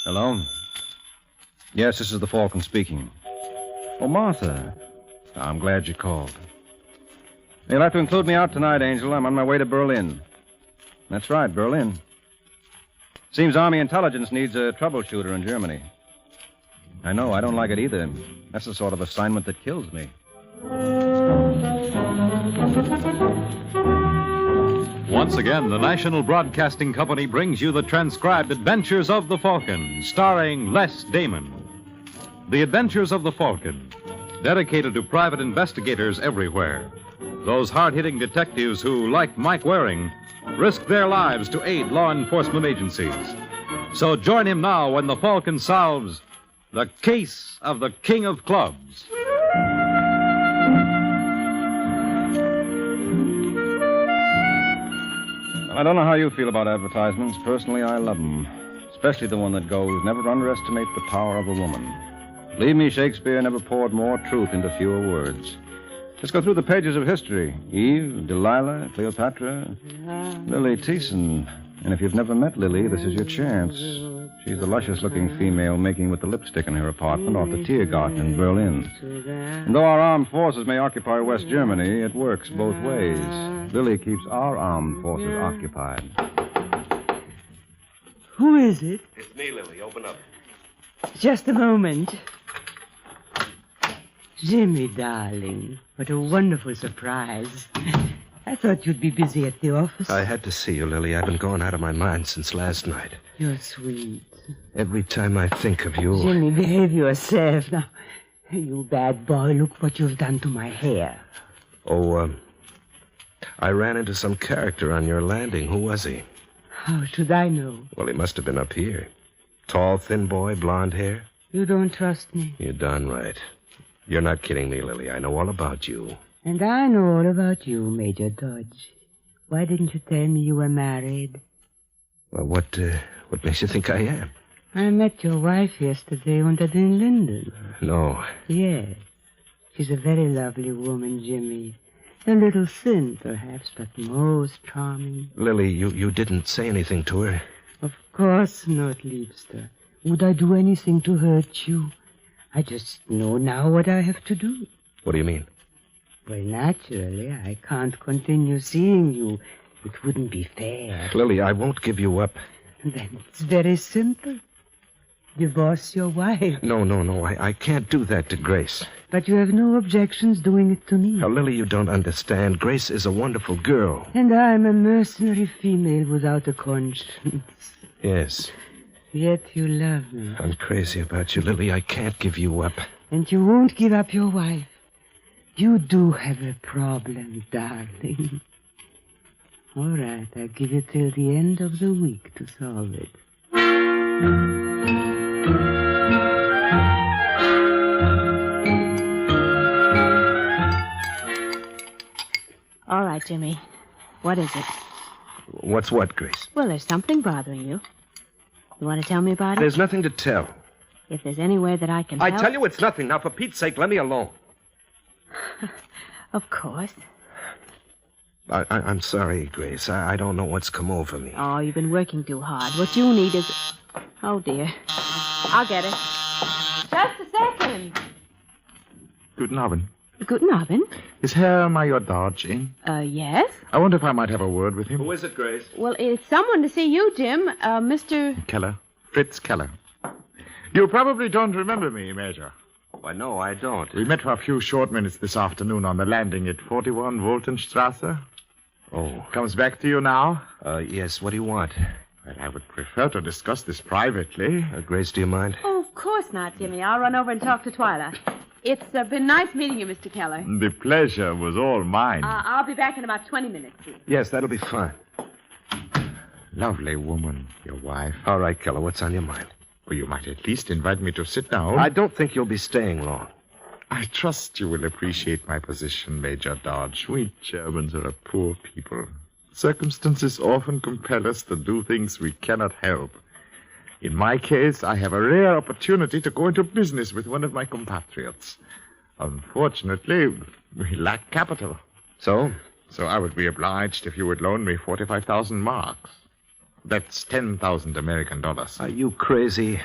Hello? Yes, this is the Falcon speaking. Oh, Martha. I'm glad you called. You'll have to include me out tonight, Angel. I'm on my way to Berlin. That's right, Berlin. Seems Army intelligence needs a troubleshooter in Germany. I know, I don't like it either. That's the sort of assignment that kills me. Once again, the National Broadcasting Company brings you the transcribed Adventures of the Falcon, starring Les Damon. The Adventures of the Falcon, dedicated to private investigators everywhere. Those hard-hitting detectives who, like Mike Waring, risk their lives to aid law enforcement agencies. So join him now when the Falcon solves the case of the King of Clubs. I don't know how you feel about advertisements. Personally, I love them. Especially the one that goes, never underestimate the power of a woman. Believe me, Shakespeare never poured more truth into fewer words. Let's go through the pages of history. Eve, Delilah, Cleopatra, Lily Thiessen. And if you've never met Lily, this is your chance. She's a luscious-looking female making with the lipstick in her apartment off the Tiergarten in Berlin. And though our armed forces may occupy West Germany, it works both ways. Lily keeps our armed forces occupied. Who is it? It's me, Lily. Open up. Just a moment. Jimmy, darling, what a wonderful surprise. I thought you'd be busy at the office. I had to see you, Lily. I've been going out of my mind since last night. You're sweet. Every time I think of you... Jimmy, behave yourself. Now, you bad boy, look what you've done to my hair. I ran into some character on your landing. Who was he? How should I know? Well, he must have been up here. Tall, thin boy, blonde hair. You don't trust me. You're darn right. You're not kidding me, Lily. I know all about you. And I know all about you, Major Dodge. Why didn't you tell me you were married? Well, what makes you think I am? I met your wife yesterday under the Linden. No. Yes. She's a very lovely woman, Jimmy. A little thin, perhaps, but most charming. Lily, you didn't say anything to her? Of course not, Liebster. Would I do anything to hurt you? I just know now what I have to do. What do you mean? Well, naturally, I can't continue seeing you. It wouldn't be fair. Lily, I won't give you up. Then it's very simple. Divorce your wife. No. I can't do that to Grace. But you have no objections doing it to me. Now, Lily, you don't understand. Grace is a wonderful girl. And I'm a mercenary female without a conscience. Yes. Yet you love me. I'm crazy about you, Lily. I can't give you up. And you won't give up your wife. You do have a problem, darling. All right, I'll give you till the end of the week to solve it. All right, Jimmy. What is it? What's what, Grace? Well, there's something bothering you. You want to tell me about it? There's nothing to tell. If there's any way that I can I help... tell you it's nothing. Now, for Pete's sake, let me alone. Of course. I'm sorry, Grace. I don't know what's come over me. Oh, you've been working too hard. What you need is... Oh, dear. I'll get it. Just a second. Guten Abend. Guten Abend. Is Herr Major Dodge in? Yes? I wonder if I might have a word with him. Who is it, Grace? Well, it's someone to see you, Jim. Mr... Keller. Fritz Keller. You probably don't remember me, Major. Why, no, I don't. We met for a few short minutes this afternoon on the landing at 41 Woltenstrasse. Oh. Comes back to you now? Yes. What do you want? Well, I would prefer to discuss this privately. Grace, do you mind? Oh, of course not, Jimmy. I'll run over and talk to Twyla. It's been nice meeting you, Mr. Keller. The pleasure was all mine. I'll be back in about 20 minutes. Yes, that'll be fine. Lovely woman, your wife. All right, Keller, what's on your mind? Well, you might at least invite me to sit down. I don't think you'll be staying long. I trust you will appreciate my position, Major Dodge. We Germans are a poor people. Circumstances often compel us to do things we cannot help. In my case, I have a rare opportunity to go into business with one of my compatriots. Unfortunately, we lack capital. So? So I would be obliged if you would loan me 45,000 marks. That's 10,000 American dollars. Are you crazy?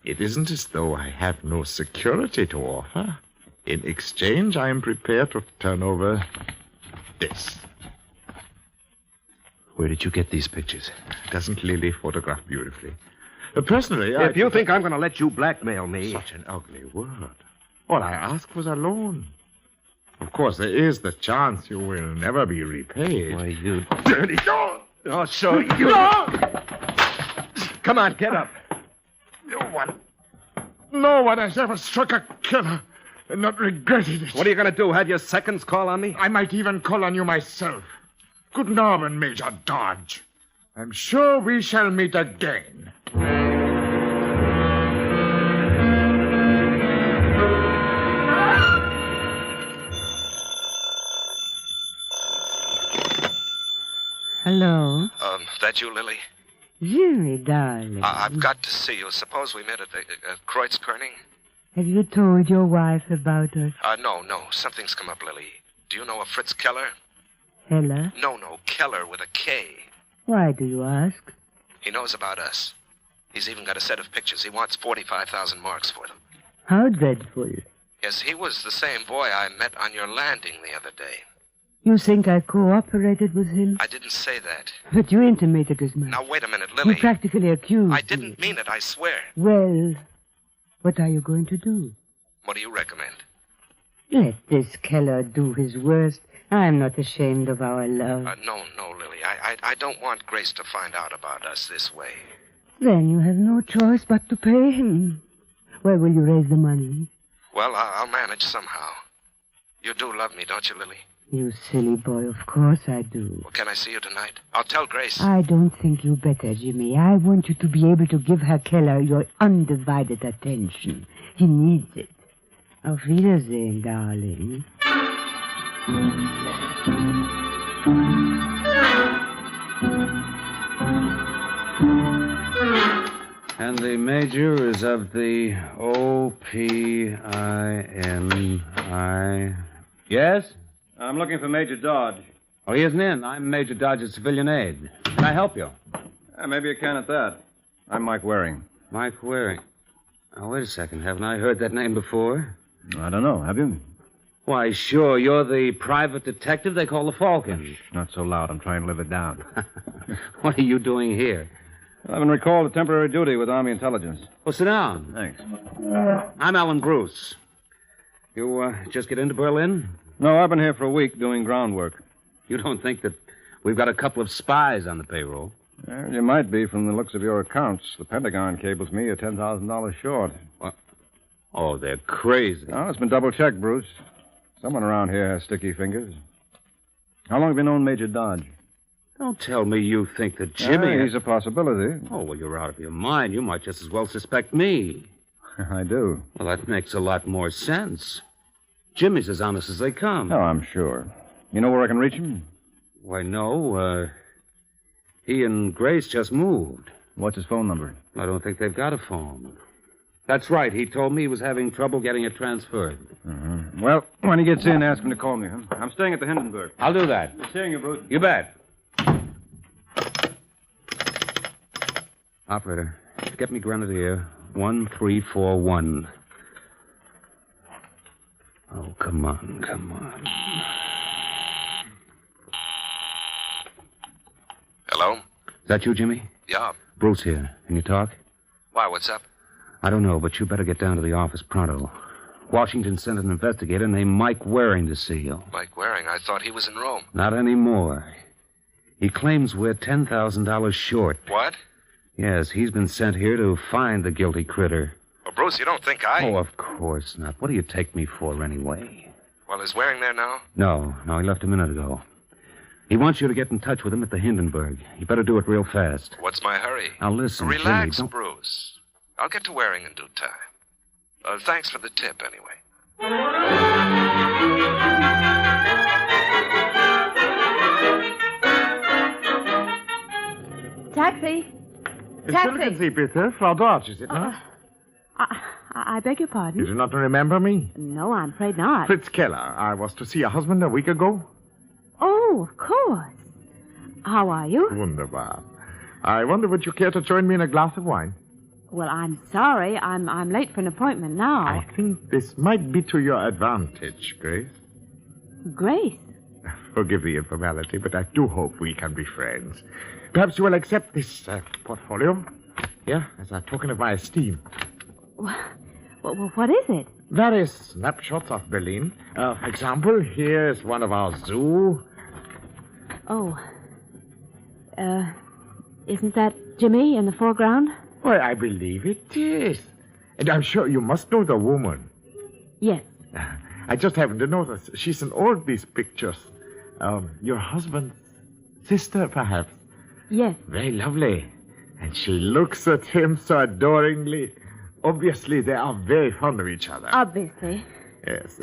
It isn't as though I have no security to offer. In exchange, I am prepared to turn over this. Where did you get these pictures? Doesn't Lily photograph beautifully? Personally, If you think I'm going to let you blackmail me... Such an ugly word. All I asked was a loan. Of course, there is the chance you will never be repaid. Why, you... Dirty dog! Oh, so you... Come on, get up. No one has ever struck a killer and not regretted it. What are you going to do, have your seconds call on me? I might even call on you myself. Good morning, Major Dodge. I'm sure we shall meet again. Hello? That you, Lily? Jimmy, darling. I've got to see you. Suppose we met at the Kreuzkerning? Have you told your wife about us? No. Something's come up, Lily. Do you know a Fritz Keller? Hella? No, Keller with a K. Why do you ask? He knows about us. He's even got a set of pictures. He wants 45,000 marks for them. How dreadful. Yes, he was the same boy I met on your landing the other day. You think I cooperated with him? I didn't say that. But you intimated as much. Now, wait a minute, You Lily. practically accused I didn't mean it, I swear. Well, what are you going to do? What do you recommend? Let this Keller do his worst. I'm not ashamed of our love. No, Lily. I don't want Grace to find out about us this way. Then you have no choice but to pay him. Where will you raise the money? Well, I'll manage somehow. You do love me, don't you, Lily? You silly boy, of course I do. Well, can I see you tonight? I'll tell Grace. I don't think you better, Jimmy. I want you to be able to give Herr Keller your undivided attention. He needs it. Auf Wiedersehen, darling. And the major is of the OPINI. Yes? I'm looking for Major Dodge. Oh, he isn't in. I'm Major Dodge's civilian aide. Can I help you? Maybe you can at that. I'm Mike Waring. Mike Waring. Now, wait a second. Haven't I heard that name before? I don't know. Have you? Why, sure. You're the private detective they call the Falcon. Not so loud. I'm trying to live it down. What are you doing here? I've been recalled to temporary duty with Army Intelligence. Well, sit down. Thanks. I'm Alan Bruce. You just get into Berlin? No, I've been here for a week doing groundwork. You don't think that we've got a couple of spies on the payroll? Well, you might be from the looks of your accounts. The Pentagon cables me $10,000 short. What? Oh, they're crazy. Oh, it's been double-checked, Bruce. Someone around here has sticky fingers. How long have you known Major Dodge? Don't tell me you think that Jimmy... He's a possibility. Oh, well, you're out of your mind. You might just as well suspect me. I do. Well, that makes a lot more sense. Jimmy's as honest as they come. Oh, I'm sure. You know where I can reach him? Why, no. He and Grace just moved. What's his phone number? I don't think they've got a phone. That's right. He told me he was having trouble getting it transferred. Mm-hmm. Well, when he gets in, ask him to call me. Huh? I'm staying at the Hindenburg. I'll do that. Good seeing you, Bruce. You bet. Operator, get me Grenadier 1341. Oh, come on. Hello? Is that you, Jimmy? Yeah. Bruce here. Can you talk? Why, what's up? I don't know, but you better get down to the office pronto. Washington sent an investigator named Mike Waring to see you. Mike Waring? I thought he was in Rome. Not anymore. He claims we're $10,000 short. What? Yes, he's been sent here to find the guilty critter. Well, Bruce, you don't think I... Oh, of course not. What do you take me for, anyway? Well, is Waring there now? No, he left a minute ago. He wants you to get in touch with him at the Hindenburg. You better do it real fast. What's my hurry? Now, listen, Relax, Jimmy, Bruce. I'll get to Waring in due time. Thanks for the tip, anyway. Taxi. Entschuldigen Sie bitte, Frau Dodge, is it not? I beg your You pardon? do not remember me? No, I'm afraid not. Fritz Keller. I was to see your husband a week ago. Oh, of course. How are you? Wunderbar. I wonder would you care to join me in a glass of wine? Well, I'm sorry. I'm late for an appointment now. I think this might be to your advantage, Grace. Grace? Forgive the informality, but I do hope we can be friends. Perhaps you will accept this portfolio here as a token of my esteem. What is it? Various snapshots of Berlin. For example, here's one of our zoo. Oh. Isn't that Jimmy in the foreground? Why, I believe it is. And I'm sure you must know the woman. Yes. I just happened to notice she's in all these pictures. Your husband's sister, perhaps. Yes. Very lovely. And she looks at him so adoringly. Obviously, they are very fond of each other. Obviously. Yes.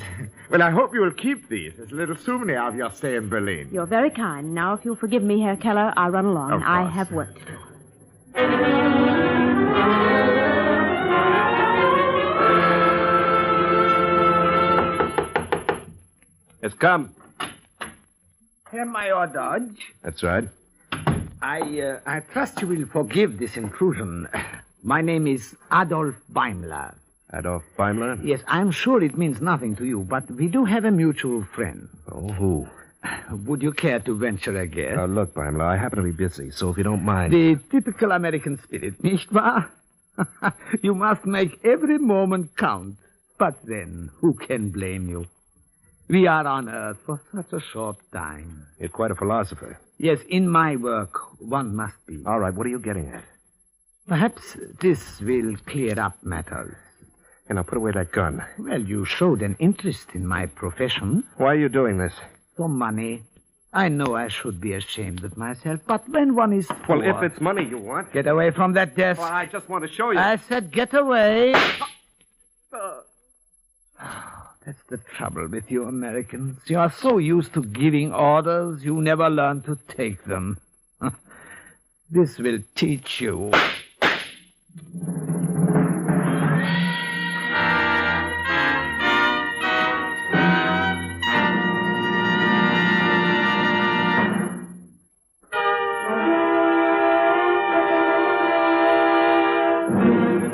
Well, I hope you will keep these as a little souvenir of your stay in Berlin. You're very kind. Now, if you'll forgive me, Herr Keller, I'll run along. Of course. I have work to do. It's come. Herr Major Dodge, That's right. I trust you will forgive this intrusion. My name is Adolf Beimler. Adolf Beimler? Yes, I'm sure it means nothing to you, but we do have a mutual friend. Oh, who? Would you care to venture a guess? Look, Beimler, I happen to be busy, so if you don't mind... The typical American spirit, nicht wahr? You must make every moment count. But then, who can blame you? We are on Earth for such a short time. You're quite a philosopher. Yes, in my work, one must be. All right, what are you getting at? Perhaps this will clear up matters. And now put away that gun. Well, you showed an interest in my profession. Why are you doing this? For money. I know I should be ashamed of myself, but when one is poor... Well, if it's money you want... Get away from that desk. Well, I just want to show you... I said get away. That's the trouble with you Americans. You are so used to giving orders, you never learn to take them. This will teach you.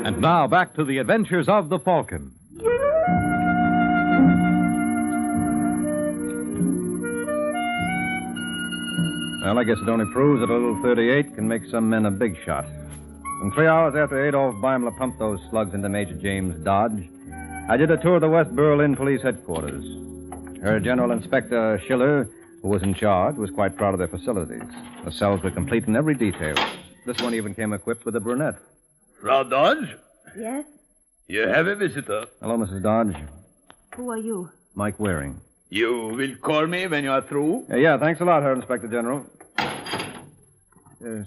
And now back to the adventures of the Falcon. Well, I guess it only proves that a little 38 can make some men a big shot. And 3 hours after Adolf Beimler pumped those slugs into Major James Dodge, I did a tour of the West Berlin Police Headquarters. Her General Inspector Schiller, who was in charge, was quite proud of their facilities. The cells were complete in every detail. This one even came equipped with a brunette. Frau Dodge, Yes? you have a visitor. Hello, Mrs. Dodge. Who are you? Mike Waring. You will call me when you are through. Yeah, thanks a lot, Herr Inspector General.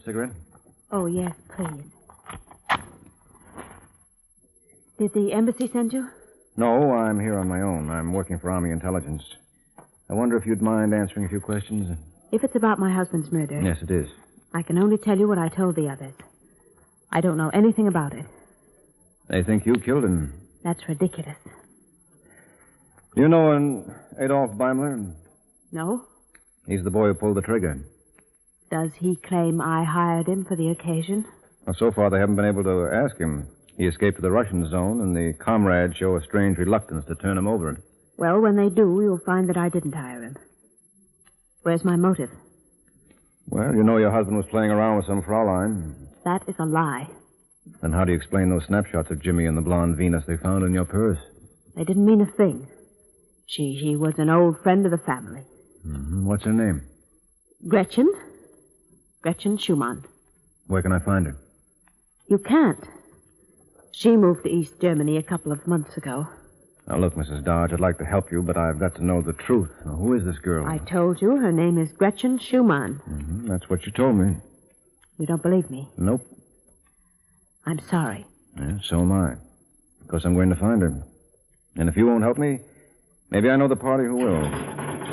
Cigarette? Oh, yes, please. Did the embassy send you? No, I'm here on my own. I'm working for Army Intelligence. I wonder if you'd mind answering a few questions? If it's about my husband's murder, Yes, it is. I can only tell you what I told the others. I don't know anything about it. They think you killed him. That's ridiculous. You know an Adolf Beimler? No? He's the boy who pulled the trigger. Does he claim I hired him for the occasion? Well, so far, they haven't been able to ask him. He escaped to the Russian zone, and the comrades show a strange reluctance to turn him over. Well, when they do, you'll find that I didn't hire him. Where's my motive? Well, you know your husband was playing around with some Fraulein. That is a lie. Then how do you explain those snapshots of Jimmy and the blonde Venus they found in your purse? They didn't mean a thing. She was an old friend of the family. Mm-hmm. What's her name? Gretchen? Gretchen Schumann. Where can I find her? You can't. She moved to East Germany a couple of months ago. Now, look, Mrs. Dodge, I'd like to help you, but I've got to know the truth. Now, who is this girl? I told you her name is Gretchen Schumann. Mm-hmm. That's what you told me. You don't believe me? Nope. I'm sorry. Yeah, so am I. Because I'm going to find her. And if you won't help me, maybe I know the party who will.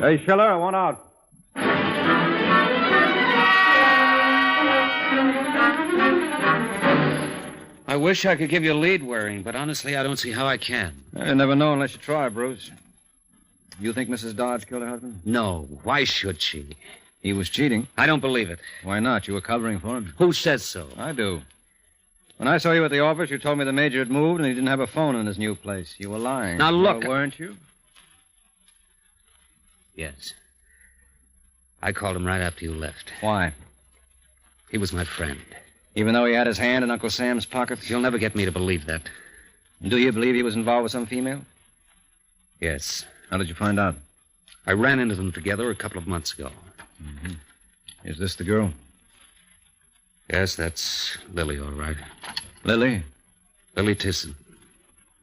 Hey, Schiller, I want out. I wish I could give you a lead, Waring, but honestly, I don't see how I can. You never know unless you try, Bruce. You think Mrs. Dodge killed her husband? No, why should she? He was cheating. I don't believe it. Why not? You were covering for him. Who says so? I do. When I saw you at the office, you told me the major had moved and he didn't have a phone in his new place. You were lying. Now, look. Well, weren't you? Yes. I called him right after you left. Why? He was my friend. Even though he had his hand in Uncle Sam's pocket? You'll never get me to believe that. Do you believe he was involved with some female? Yes. How did you find out? I ran into them together a couple of months ago. Mm-hmm. Is this the girl? Yes, that's Lily, all right. Lily? Lily Tisson.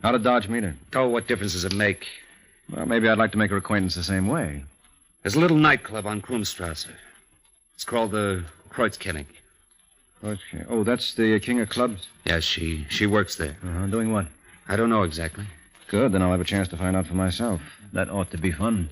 How did Dodge meet her? Oh, what difference does it make? Well, maybe I'd like to make her acquaintance the same way. There's a little nightclub on Krumstrasse. It's called the Kreuzkennig. Oh, that's the king of clubs? Yes, she works there. Doing what? I don't know exactly. Good, then I'll have a chance to find out for myself. That ought to be fun.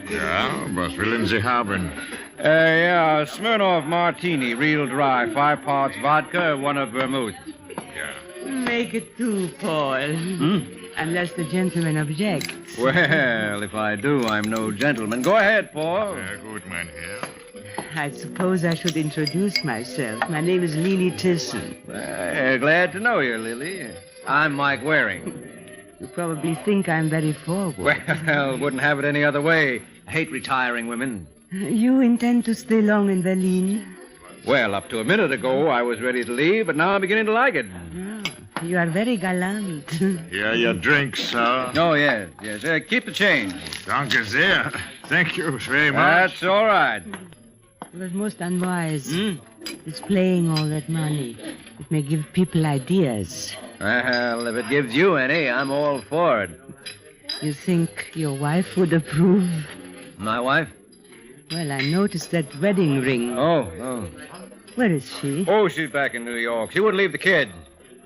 Ja, was willen Sie haben? Yeah, Smirnoff Martini, real dry. 5 parts vodka, 1 of vermouth. Make it 2, Paul. Unless the gentleman objects. Well, if I do, I'm no gentleman. Go ahead, Paul. Sehr gut, mein Herr. I suppose I should introduce myself. My name is Lily Tisson. Well, glad to know you, Lily. I'm Mike Waring. You probably think I'm very forward. Well, wouldn't have it any other way. I hate retiring women. You intend to stay long in Berlin? Well, up to a minute ago, I was ready to leave, but now I'm beginning to like it. Oh, you are very gallant. Here, your drink, sir. Oh, yes. Keep the change. Danke sehr. Thank you very much. That's all right. It was most unwise. Displaying all that money. It may give people ideas. Well, if it gives you any, I'm all for it. You think your wife would approve? My wife? Well, I noticed that wedding ring. Oh. Where is she? Oh, she's back in New York. She wouldn't leave the kid.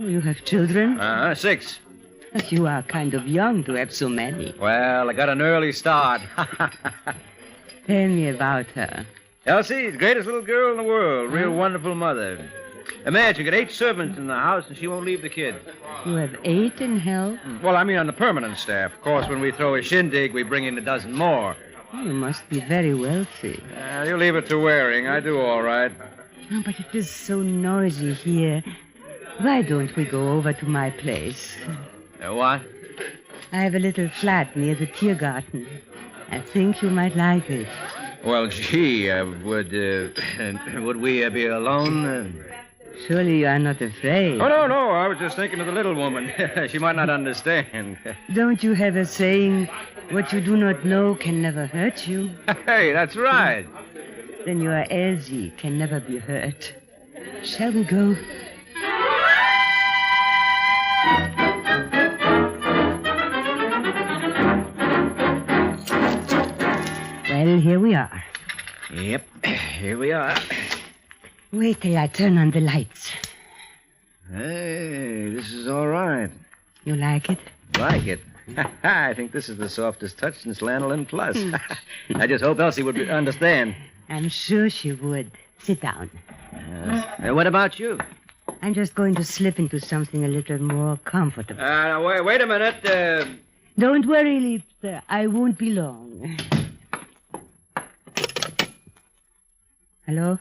Oh, you have children? 6. You are kind of young to have so many. Well, I got an early start. Tell me about her. Elsie, the greatest little girl in the world. Real wonderful mother. Imagine, got 8 servants in the house, and she won't leave the kid. You have 8 in help? Well, I mean on the permanent staff. Of course, when we throw a shindig, we bring in a dozen more. You must be very wealthy. You leave it to Waring. I do all right. Oh, but it is so noisy here. Why don't we go over to my place? What? I have a little flat near the Tiergarten. I think you might like it. Well, gee, would we be alone? Surely you are not afraid. Oh, no. I was just thinking of the little woman. She might not understand. Don't you have a saying, what you do not know can never hurt you? Hey, that's right. Then your Elsie can never be hurt. Shall we go? Well, here we are. Yep, here we are. Wait till I turn on the lights. Hey, this is all right. You like it? Like it? I think this is the softest touch since Lanolin Plus. I just hope Elsie would understand. I'm sure she would. Sit down. What about you? I'm just going to slip into something a little more comfortable. Wait a minute. Don't worry, Liebster. I won't be long. Hello?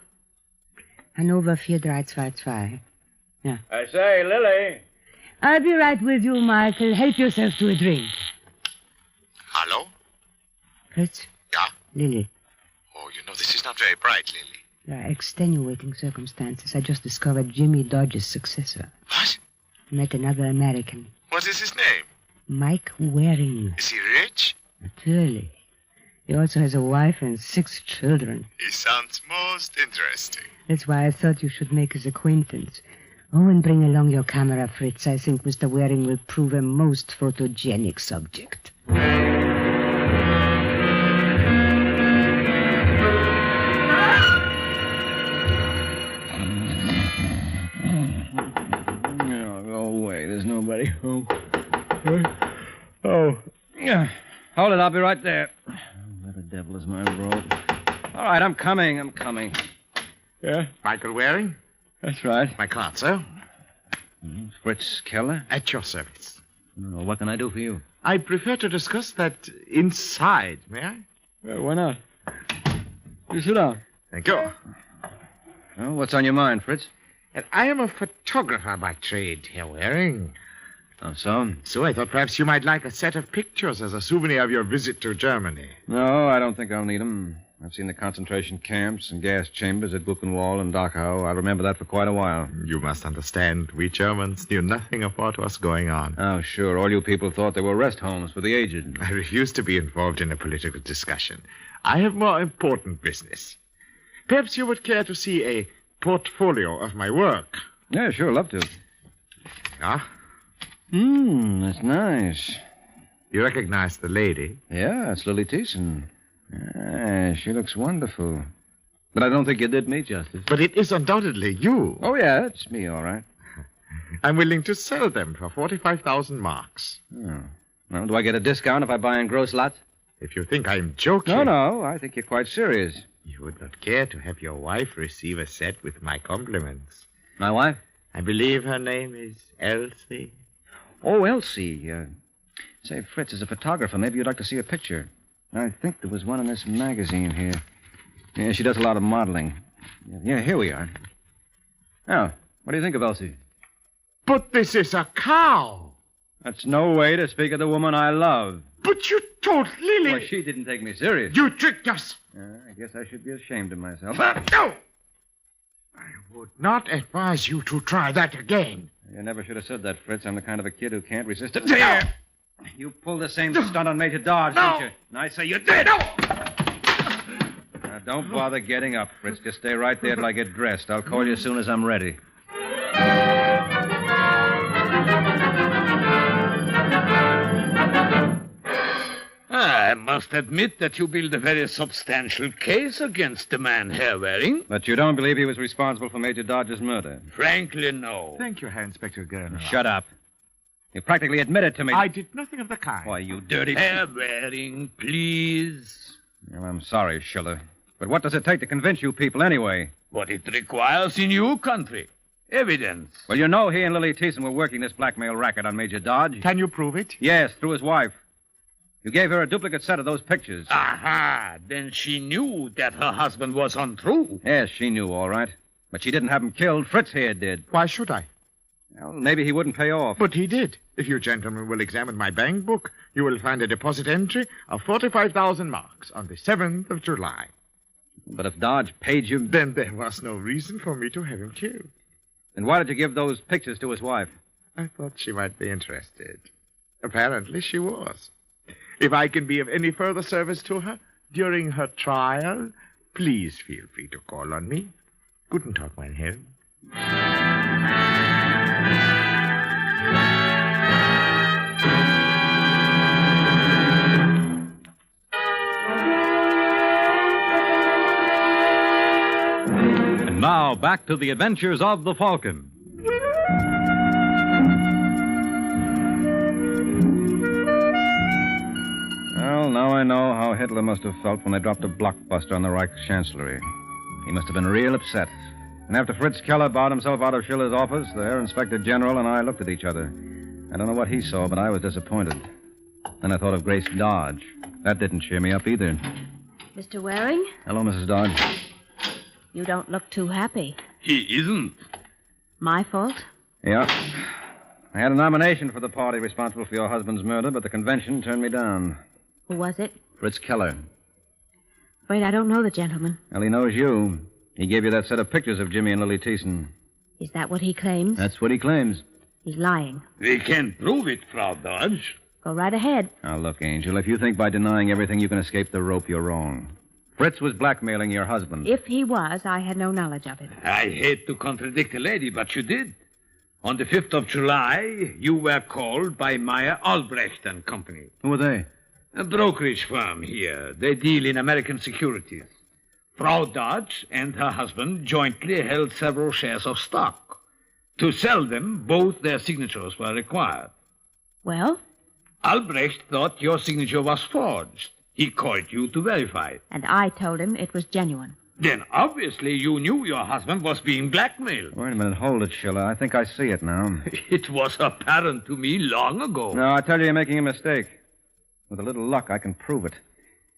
Hannover 4322. Yeah. I say, Lily. I'll be right with you, Michael. Help yourself to a drink. Hallo? Fritz? Ja? Lily. Oh, this is not very bright, Lily. There are extenuating circumstances. I just discovered Jimmy Dodge's successor. What? Met another American. What is his name? Mike Waring. Is he rich? Naturally. He also has a wife and 6 children. He sounds most interesting. That's why I thought you should make his acquaintance. Oh, and bring along your camera, Fritz. I think Mr. Waring will prove a most photogenic subject. Go away. There's nobody home. Oh. Yeah. Hold it. I'll be right there. Where the devil is my rope? All right, I'm coming. Yeah? Michael Waring? That's right. My card, sir. Fritz Keller? At your service. Well, what can I do for you? I prefer to discuss that inside, may I? Well, why not? You sit down. Thank you. Well, what's on your mind, Fritz? And I am a photographer by trade, Herr Waring. Oh, so? So I thought perhaps you might like a set of pictures as a souvenir of your visit to Germany. No, I don't think I'll need them. I've seen the concentration camps and gas chambers at Buchenwald and Dachau. I remember that for quite a while. You must understand, we Germans knew nothing of what was going on. Oh, sure. All you people thought they were rest homes for the aged. I refuse to be involved in a political discussion. I have more important business. Perhaps you would care to see a portfolio of my work. Yeah, sure, love to. Ah? That's nice. You recognize the lady? Yeah, it's Lily Thiessen. Ah, she looks wonderful. But I don't think you did me justice. But it is undoubtedly you. Oh, yeah, it's me, all right. I'm willing to sell them for 45,000 marks. Oh. Well, do I get a discount if I buy in gross lots? If you think I'm joking... No, I think you're quite serious. You would not care to have your wife receive a set with my compliments. My wife? I believe her name is Elsie. Oh, Elsie. Say, Fritz is a photographer. Maybe you'd like to see a picture. I think there was one in this magazine here. Yeah, she does a lot of modeling. Yeah, here we are. Now, what do you think of Elsie? But this is a cow. That's no way to speak of the woman I love. But you told Lily... Well, she didn't take me serious. You tricked us. I guess I should be ashamed of myself. No! I would not advise you to try that again. You never should have said that, Fritz. I'm the kind of a kid who can't resist it. There! You pulled the same stunt on Major Dodge, didn't you? And I say you did. No! Now, don't bother getting up, Fritz. Just stay right there till I get dressed. I'll call you as soon as I'm ready. I must admit that you build a very substantial case against the man, Herr Waring. But you don't believe he was responsible for Major Dodge's murder? Frankly, no. Thank you, Herr Inspector Gerner. Shut up. You practically admitted to me... I did nothing of the kind. Why, you dirty... Herr Waring, please. Well, I'm sorry, Schiller. But what does it take to convince you people anyway? What it requires in your country. Evidence. Well, you know he and Lily Thiessen were working this blackmail racket on Major Dodge. Can you prove it? Yes, through his wife. You gave her a duplicate set of those pictures. Aha! Then she knew that her husband was untrue. Yes, she knew, all right. But she didn't have him killed. Fritz here did. Why should I? Well, maybe he wouldn't pay off. But he did. If you gentlemen will examine my bank book, you will find a deposit entry of 45,000 marks on the 7th of July. But if Dodge paid you... Then there was no reason for me to have him killed. Then why did you give those pictures to his wife? I thought she might be interested. Apparently she was. If I can be of any further service to her during her trial, please feel free to call on me. Guten Tag, mein Herr. And now, back to the adventures of the Falcon. Well, now I know how Hitler must have felt when they dropped a blockbuster on the Reich Chancellery. He must have been real upset. And after Fritz Keller bowed himself out of Schiller's office, the Herr Inspector General and I looked at each other. I don't know what he saw, but I was disappointed. Then I thought of Grace Dodge. That didn't cheer me up either. Mr. Waring? Hello, Mrs. Dodge. You don't look too happy. He isn't. My fault? Yeah. I had a nomination for the party responsible for your husband's murder, but the convention turned me down. Who was it? Fritz Keller. Afraid I don't know the gentleman. Well, he knows you. He gave you that set of pictures of Jimmy and Lily Thiessen. Is that what he claims? That's what he claims. He's lying. We can't prove it, Frau Dodge. Go right ahead. Now, look, Angel, if you think by denying everything you can escape the rope, you're wrong. Fritz was blackmailing your husband. If he was, I had no knowledge of it. I hate to contradict a lady, but you did. On the 5th of July, you were called by Meyer Albrecht and Company. Who were they? A brokerage firm here. They deal in American securities. Frau Dodge and her husband jointly held several shares of stock. To sell them, both their signatures were required. Well? Albrecht thought your signature was forged. He called you to verify it. And I told him it was genuine. Then obviously you knew your husband was being blackmailed. Wait a minute. Hold it, Schiller. I think I see it now. It was apparent to me long ago. No, I tell you, you're making a mistake. With a little luck, I can prove it.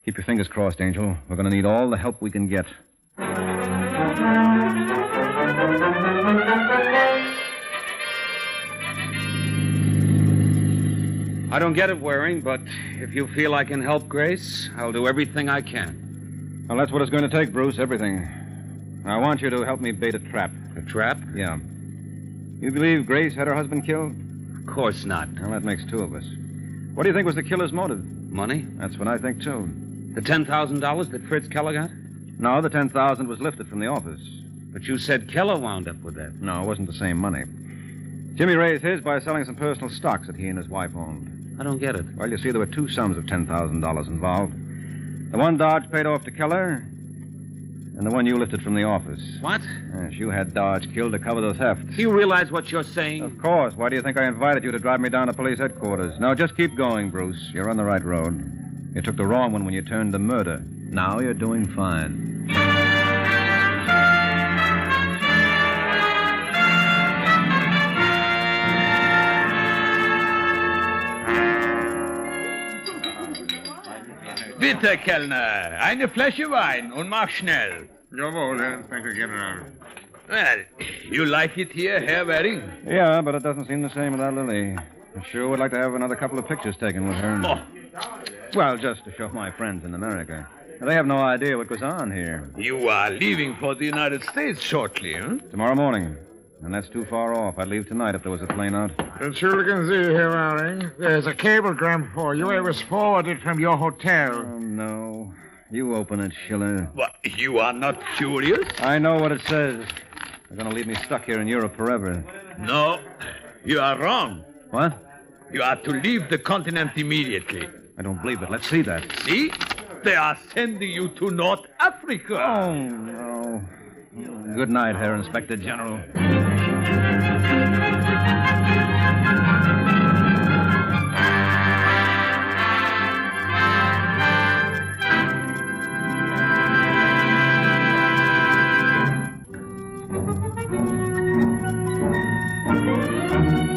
Keep your fingers crossed, Angel. We're going to need all the help we can get. I don't get it, Waring, but if you feel I can help Grace, I'll do everything I can. Well, that's what it's going to take, Bruce. Everything. I want you to help me bait a trap. A trap? Yeah. You believe Grace had her husband killed? Of course not. Well, that makes two of us. What do you think was the killer's motive? Money? That's what I think, too. The $10,000 that Fritz Keller got? No, the $10,000 was lifted from the office. But you said Keller wound up with that. No, it wasn't the same money. Jimmy raised his by selling some personal stocks that he and his wife owned. I don't get it. Well, you see, there were two sums of $10,000 involved. The one Dodge paid off to Keller, and the one you lifted from the office. What? Yes, you had Dodge killed to cover the theft. Do you realize what you're saying? Of course. Why do you think I invited you to drive me down to police headquarters? Now, just keep going, Bruce. You're on the right road. You took the wrong one when you turned to murder. Now you're doing fine. Bitte, Kellner. Eine Flasche Wein und mach schnell. Jawohl, Herr Inspector General. Well, you like it here, Herr Waring? Yeah, but it doesn't seem the same without Lily. I sure would like to have another couple of pictures taken with her. Oh. Well, just to show my friends in America. They have no idea what goes on here. You are leaving for the United States shortly, huh? Tomorrow morning. And that's too far off. I'd leave tonight if there was a plane out. It sure can see here, Waring. There's a cablegram for you. It was forwarded from your hotel. Oh, no. You open it, Schiller. What, you are not curious? I know what it says. They're going to leave me stuck here in Europe forever. No, you are wrong. What? You are to leave the continent immediately. I don't believe it. Let's see that. See? They are sending you to North Africa. Oh, no. Good night, Herr Inspector General.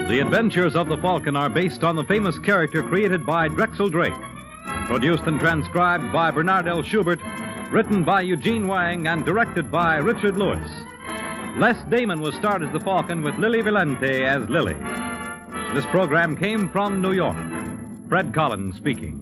The Adventures of the Falcon are based on the famous character created by Drexel Drake. Produced and transcribed by Bernard L. Schubert. Written by Eugene Wang and directed by Richard Lewis. Les Damon was starred as the Falcon with Lily Valente as Lily. This program came from New York. Fred Collins speaking.